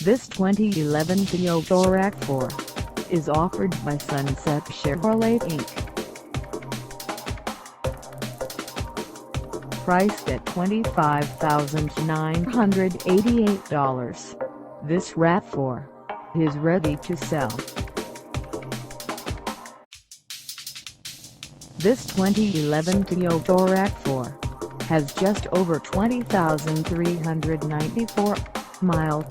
This 2011 Toyota RAV4 is offered by Sunset Chevrolet Inc. Priced at $25,988, this RAV4 is ready to sell. This 2011 Toyota RAV4 has just over 20,394 miles.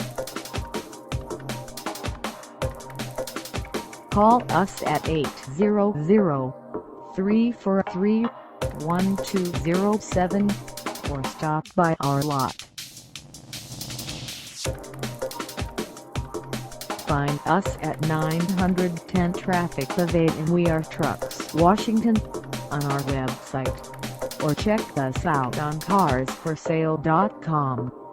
Call us at 800-343-1207 or stop by our lot. Find us at 910 Traffic Ave in Weir Trucks, Washington, on our website, or check us out on carsforsale.com.